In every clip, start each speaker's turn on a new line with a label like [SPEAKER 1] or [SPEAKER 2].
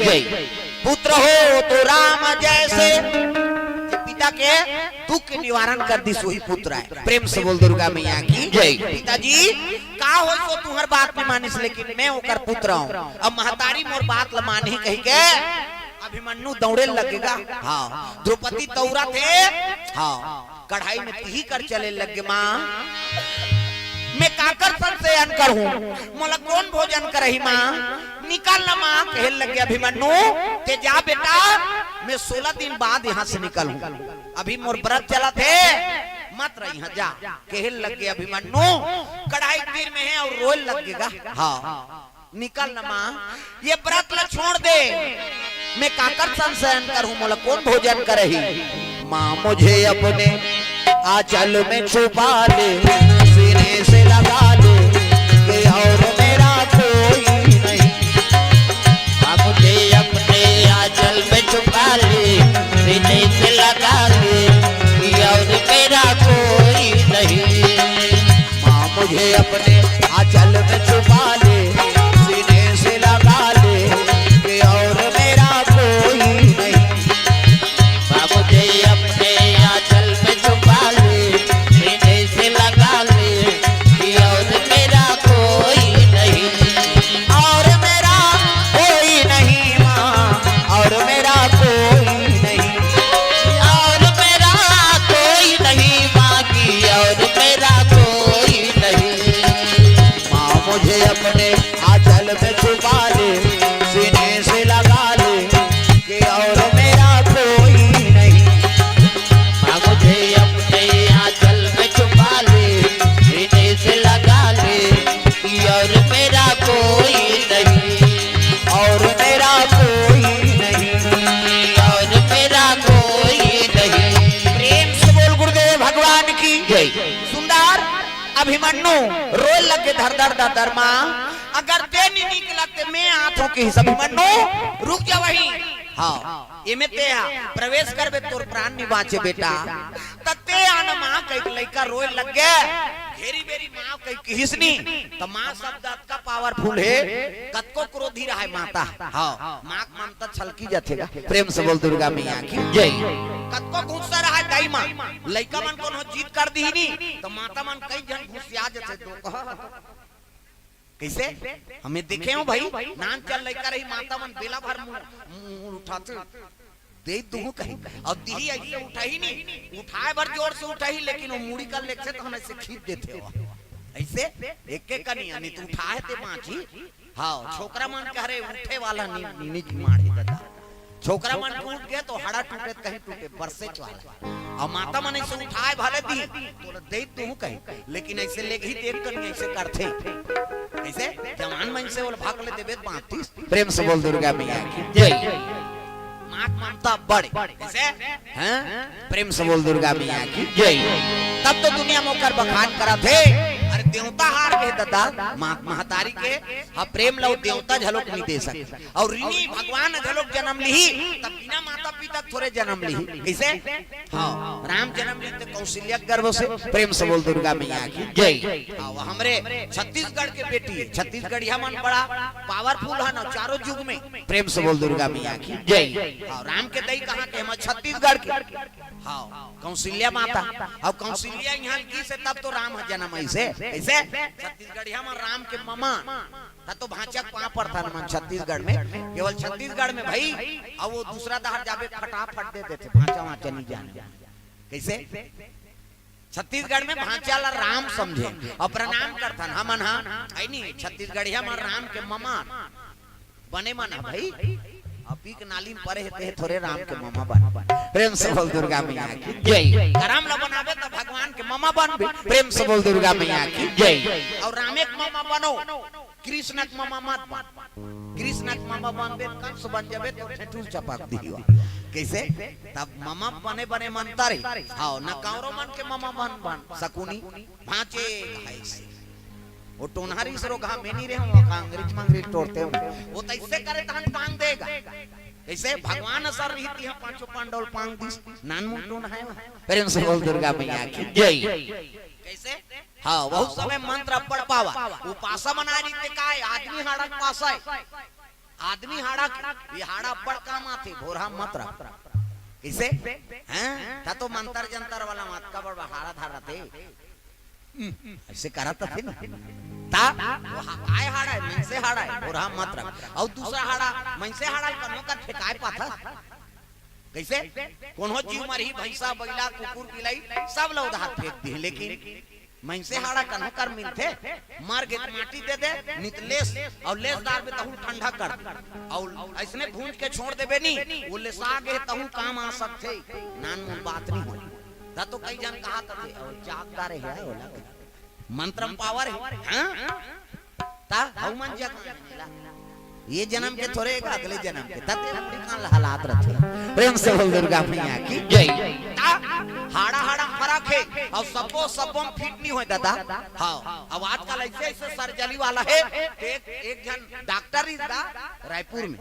[SPEAKER 1] जय। पुत्र हो तो राम जैसे, पिता के दुख के निवारण कर दी सोही पुत्र है। प्रेम से बोल दुर्गा मैया की जय। पिताजी का हो सो तुम्हार बात में मानिस, लेकिन मैं ओकर पुत्र हूँ। अब महतारी मोर बात ल मानी कही के अभिमन्यु दौड़े लगेगा। हाँ द्रौपदी तौरा थे, हाँ कढ़ाई में तीही कर चले लगे। माँ मैं काकर से अनकर हूँ, मोला कौन भोजन करही माँ, निकल ना माँ। कहे लगे अभिमन्यु ते जा बेटा, मैं 16 दिन बाद यहाँ से निकल हूँ, अभी मोर व्रत चला थे, मत रही यहाँ जा। कहे लगे अभिमन्यु कढ़ाई तीर में है और रोए लगेगा। हाँ निकल ना माँ, ये व्रत ल छोड़ दे, मैं काकर से अनकर हूँ, मोला कौन भोजन करही। माँ मुझे अपने आंचल में छुपा ले, सीने से लगा ले कि और मेरा कोई नहीं।
[SPEAKER 2] माँ मुझे अपने आंचल में छुपा ले, सीने से लगा ले कि और मेरा कोई नहीं।
[SPEAKER 1] माँ मुझे अपने आंचल में छुपा ले, सीने से लगा ले कि और मेरा कोई नहीं।
[SPEAKER 2] माँ मुझे अपने आंचल में छुपा ले, सीने से लगा ले कि और मेरा कोई नहीं।
[SPEAKER 1] और मेरा कोई नहीं माँ, और मेरा कोई नहीं।
[SPEAKER 2] और मेरा कोई नहीं माँ की, और मेरा कोई नहीं।
[SPEAKER 1] माँ मुझे अपने आंचल में छुपा ले, सीने से लगा ले कि और मेरा कोई नहीं।
[SPEAKER 2] माँ मुझे अपने आंचल में छुपा ले, सीने से लगा ले कि और मेरा कोई नहीं।
[SPEAKER 1] और मेरा कोई नहीं।
[SPEAKER 2] और मेरा कोई नहीं।
[SPEAKER 1] प्रेम से बोल गुरुदेव भगवान की
[SPEAKER 2] जय।
[SPEAKER 1] सुंदर अभिमन्यु रोए लगे धर धर धर धर। माँ अगर ते नहीं निकला ते मैं हाथों के हिसाब। अभिमन्यु रुक जा वहीं। हाँ ये में ते प्रवेश कर बे तोर प्राण नहीं बाचे बेटा। तते आन माँ कई लड़का रोए लग गए, घेरी बेरी माँ कई हिसनी तो माँ शब्द का पावरफुल है, कतको क्रोधी रहा है माता। हाँ माँ ममता छलकी जातेगा। प्रेम से बोल दुर्गा मैया की
[SPEAKER 2] जय।
[SPEAKER 1] कतको गुस्सा रहा है दाई माँ, लड़का मन को जीत कर दी नहीं तो माता मन कई जन घुसिया जाते। तो कैसे हमें देखे हो भाई, नान चल लड़का रही माता मन बेला भर मुंह उठाते दे दूं कहीं, और दी ऐसे उठा ही नहीं, उठाए भर जोर से उठा ही, लेकिन वो मुड़ी कर लेके तो हम ऐसे खींच देते हो ऐसे एक एक कनी नहीं तो उठाए ते बांची। हाँ छोकरा मन कह रहे उठे वाला नीच मारे दादा, छोकरा मन टूट गया तो हड़ा टूटे कहीं टूटे बरसे वाला, और माता मन ऐसे उठाए भले दी तो दे दूं कहीं, लेकिन ऐसे ले ही देख कर ऐसे करते ऐसे जवान मन से बोल भाग लेते बेद 35। प्रेम से बोल दुर्गा मैया की जय। माँ ममता बड़े ऐसे हैं। प्रेम से बोल दुर्गा मैया की जय। तब तो दुनिया में होकर बखान करा थे, अरे देवता हार गए दादा महतारी के। हाँ प्रेम लो देवता झलोक नहीं दे सकते, और ऋणी भगवान झलोक जन्म ली तब बिना माता पिता थोड़े जन्म ली कैसे। हाँ राम जन्म ली तो कौशल्या गर्भ से। प्रेम से बोल दुर्गा मैया की जय। हाँ हमरे छत्तीसगढ़ के बेटी है, छत्तीसगढ़ यह मन बड़ा पावरफुल है ना चारों युग में। प्रेम से बोल दुर्गा मैया की जय। हाँ राम के दई कहाँ के हम छत्तीसगढ़ के। हाँ कौशल्या माता, और कौशल्या यहाँ की से तब तो राम जन्म ऐसे ऐसे छत्तीसगढ़ में राम के मामा था तो भांचा कहाँ पर था मन छत्तीसगढ़ में, केवल छत्तीसगढ़ में भाई। अब वो दूसरा दहाड़ जावे फटाफट दे देते भांचा वहां नहीं जाने कैसे। छत्तीसगढ़ में भांचा ला राम समझे और प्रणाम करता हमन। हाँ नहीं छत्तीसगढ़ में राम के मामा बने मना भाई, अभी के नाली में परे हेते थोड़े राम के मामा बन। प्रेम से बोल दुर्गा मैया की जय। राम ला बनावे तो भगवान के मामा बन। प्रेम से बोल दुर्गा मैया की जय। और रामे के मामा बनो, कृष्ण के मामा मत बन। कृष्ण के मामा बनबे कंस बन जाबे तो ठेठुर चपाक दियो कैसे। तब मामा बने बने मनता रे। हां न कौरो मन के मामा बन सकुनी भांचे है वो टोनहारी सरो कहा मैं नहीं रहे हूं अंग्रेज मंग्रेज तोड़ते हो वो तो ऐसे करे तो हम पांग देगा ऐसे भगवान सर रहती है पांचों पांडव पांग दिस नान मुंडोन है। प्रेम से बोल दुर्गा मैया की जय। कैसे हाँ बहुत समय मंत्र पढ़ पावा उपासा बना रही थे काय आदमी हाड़क पासा है आदमी हाड़ा ये हाड़ा बड़ काम आथे भोरा मत रख किसे हैं ता तो मंतर जंतर वाला मत का बड़ हाड़ा धारा थे ऐसे करत थे ना ता वो आए हाड़ा है मन से हाड़ा है भोरा मत रख और दूसरा हाड़ा मन से हाड़ा कनो का ठेकाए पाथा कैसे कौन हो जीव मरही भैंसा बैला कुकुर बिलाई सब लोग हाथ फेंक दी लेकिन मैं से हाड़ा कन्हो कर मिलते मार के माटी दे दे नितलेस और लेसदार में तहु ठंडा कर और ऐसने भूंज के छोड़ देबे नी वो लेसा के तहु काम आ सकते नान मूल बात नहीं होई ता तो कई जन कहा थे और जागदार है होला मंत्रम पावर है हां ता हनुमान जग ये जन्म के थोड़े एक अगले जन्म के तते कान हालात रहते प्रेम से बोल दुर्गा मैया की जय हाड़ा हाड़ा फरक है और सबो फिट नहीं होए दादा हां अब आजकल ऐसे ऐसे सर्जरी वाला है एक जन डॉक्टर ही दा रायपुर में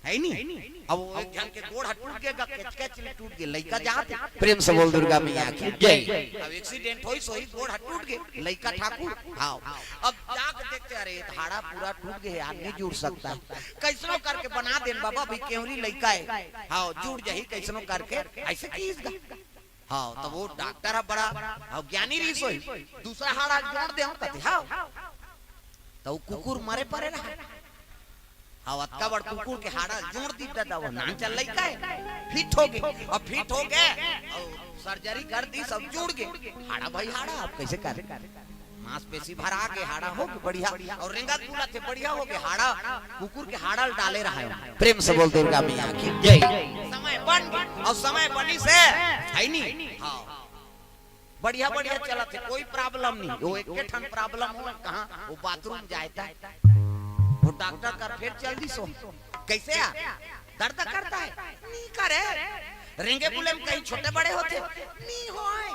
[SPEAKER 1] है नहीं अब एक जन के गोड़ टूट गया कैच टूट गया लइका जात प्रेम से बोल दुर्गा मैया की जय अब एक्सीडेंट होई सोई गोड़ टूट गया लइका ठाकुर हां अब जाके देखते अरे हाड़ा पूरा टूट गया यार नहीं जुड़ सकता कैसनो करके बना देन बाबा भी केवरी लइका है हां जुड़ जाही कैसनो करके ऐसे कीज गा हां तो वो डॉक्टर है बड़ा और ज्ञानी रही सोई दूसरा हाड़ा जोड़ दे कहते हां तो कुकुर मरे परे रहा हवत का बड़ कुकुर के हाड़ा जोड़ दी दादा वो नान चल लइका है फिट हो गए और फिट हो गए और सर्जरी कर दी सब जुड़ गए हाड़ा भाई हाड़ा आप कैसे कर मांसपेशी भरा के हाड़ा हो के बढ़िया और रेंगा दूला थे बढ़िया हो के हाड़ा कुकुर के हाड़ा डाले रहा है प्रेम से बोल दुर्गा मैया की जय समय बन और समय बनी से है नहीं हां बढ़िया बढ़िया चला थे कोई प्रॉब्लम नहीं वो एक के ठन प्रॉब्लम हो कहां वो बाथरूम जाता वो डॉक्टर का फिर जल्दी सो कैसे आ दर्द करता है नहीं करे रेंगे बुले में कहीं छोटे बड़े होते नहीं होए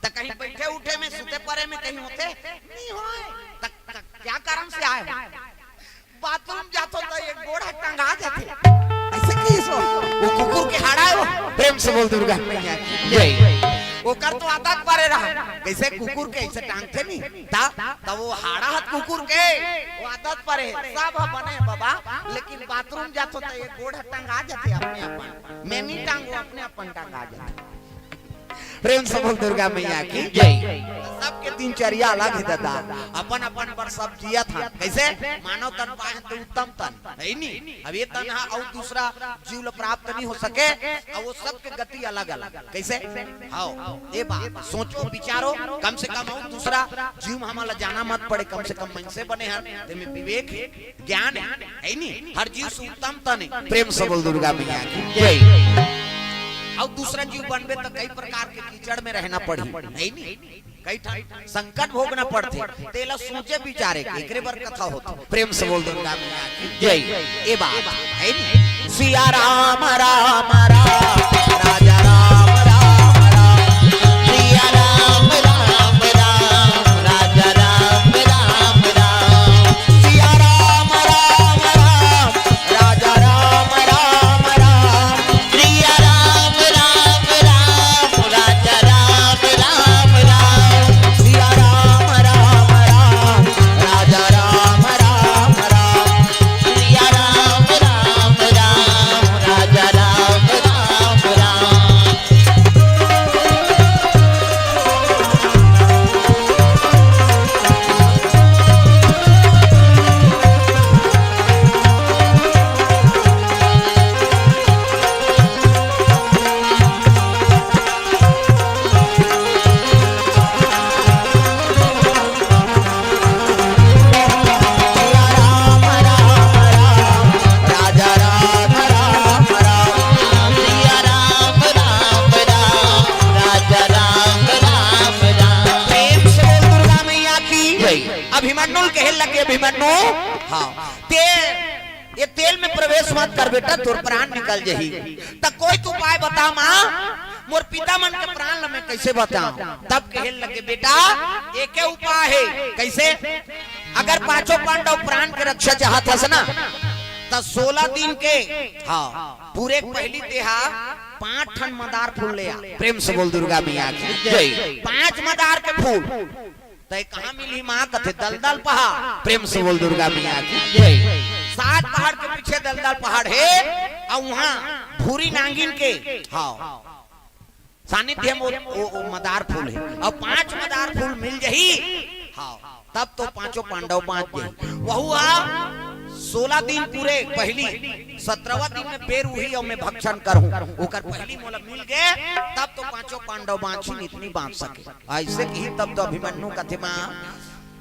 [SPEAKER 1] त कहीं बैठे उठे में सुते परे में कहीं होते नहीं होए त क्या कारण से आए बाथरूम जातो तो एक गोड़ा टंगा देते ऐसे कैसे वो कुकुर के हाड़ा है प्रेम से बोल दुर्गा मैया की जय वो कर तो आदत परे रहा कैसे कुकुर के ऐसे टांगते नहीं ता वो हाड़ा हाथ कुकुर के वो आदत परे सब बने बाबा लेकिन बाथरूम जातो तो ये गोड़ टंगा जाते अपने अपन मैं नहीं टांगू अपने अपन टंगा जाते प्रेम से बोल दुर्गा मैया की जय सबके दिनचर्या अलग है दादा अपन अपन पर सब जिया था कैसे मानव तन पाए तो उत्तम तन है नहीं अब ये तन और दूसरा जीव प्राप्त नहीं हो सके और वो सबके गति अलग अलग कैसे आओ ये बात सोचो विचारो कम से कम और दूसरा जीव हमारा जाना मत पड़े कम से कम मन से बने हैं ते में विवेक ज्ञान है नहीं हर जीव से उत्तम तन है प्रेम से बोल दुर्गा मैया की जय और दूसरा जीव बनबे तो कई प्रकार के कीचड़ में रहना पड़ी नहीं कई संकट भोगना पड़ते तेला सोचे विचारे एकरे बर कथा होती प्रेम से बोल दुर्गा मैया की जय ये बात है नहीं सिया राम राम राम राजा राम राम राम सिया राम राम राम राजा राम राम राम सिया राम राम राम राजा राम राम राम सिया राम राम राम राजा राम राम राम सिया राम राम राम राजा राम राम राम सिया राम राम राम राजा राम राम राम सिया राम राम राम राजा राम राम राम सिया राम राम राम राजा राम राम राम प्रेम से बोल दुर्गा मैया की जय अभिमन्यु कहे लगे अभिमन्यु हां ये तेल में प्रवेश मत कर बेटा तोर प्राण निकल जही त कोई तू उपाय बता मां मोर पिता मन के प्राण ल मैं कैसे बताऊं तब कहे लगे बेटा एक ही उपाय है कैसे अगर पांचों पांडव प्राण के रक्षा चाहत हस ना त 16 दिन के हां पूरे पहली देहा 5 ठन मदार फूल ले आ प्रेम से बोल दुर्गा मैया की जय 5 मदार के फूल तय कहां मिली मां कथे दलदल पहाड़ प्रेम से बोल दुर्गा मैया की जय 7 पहाड़ के पीछे दलदल पहाड़ है और वहाँ भूरी नांगिन के हाँ सानिध्य में वो मदार फूल है और 5 मदार फूल मिल जही हाँ तब तो 5 पांडव बांट गए। वह 16 दिन पूरे पहली 17वां दिन में पेड़ हुई और मैं भक्षण करूं ओकर पहली मोला मिल गए तब तो 5 पांडव बांची इतनी बांट सके ऐसे की तब तो अभिमन्यु कथे मां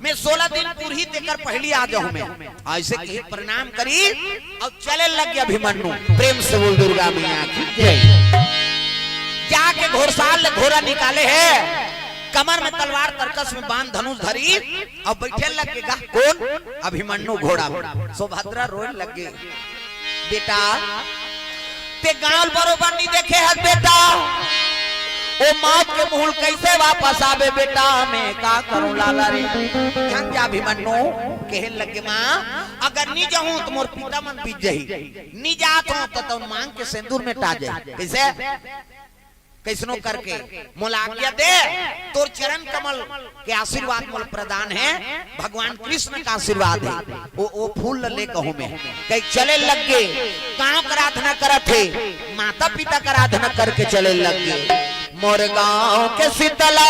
[SPEAKER 1] मैं 16 दिन पूरी देकर पहली आ जाऊं मैं ऐसे की प्रणाम करी और चले लग गया अभिमन्यु प्रेम से बोल दुर्गा मैया की जय। जाके घोड़साल घोड़ा निकाले है कमर में तलवार तरकस में बांध धनुष धरी और बैठे लगे कौन अभिमन्यु घोड़ा सुभद्रा रोने लगे बेटा ते गांव बरोबर नहीं देखे है बेटा ओ मौत के मुहल कैसे वापस आवे बेटा मैं का करूं लाला रे जान जा अभिमन्यु कहन लगे मां अगर नहीं जाऊं तो मोर पिता मन बीत जही नहीं जात हूं तो मांग के सिंदूर में टा जाए कैसे कैसनो करके मोला आज्ञा दे तोर चरण कमल के आशीर्वाद मोल प्रदान है भगवान कृष्ण का आशीर्वाद है वो फूल ले कहूं मैं कहीं चले लग गए कहां कर आराधना करत थे माता पिता का आराधना करके चले लग गए मोर गांव के शीतला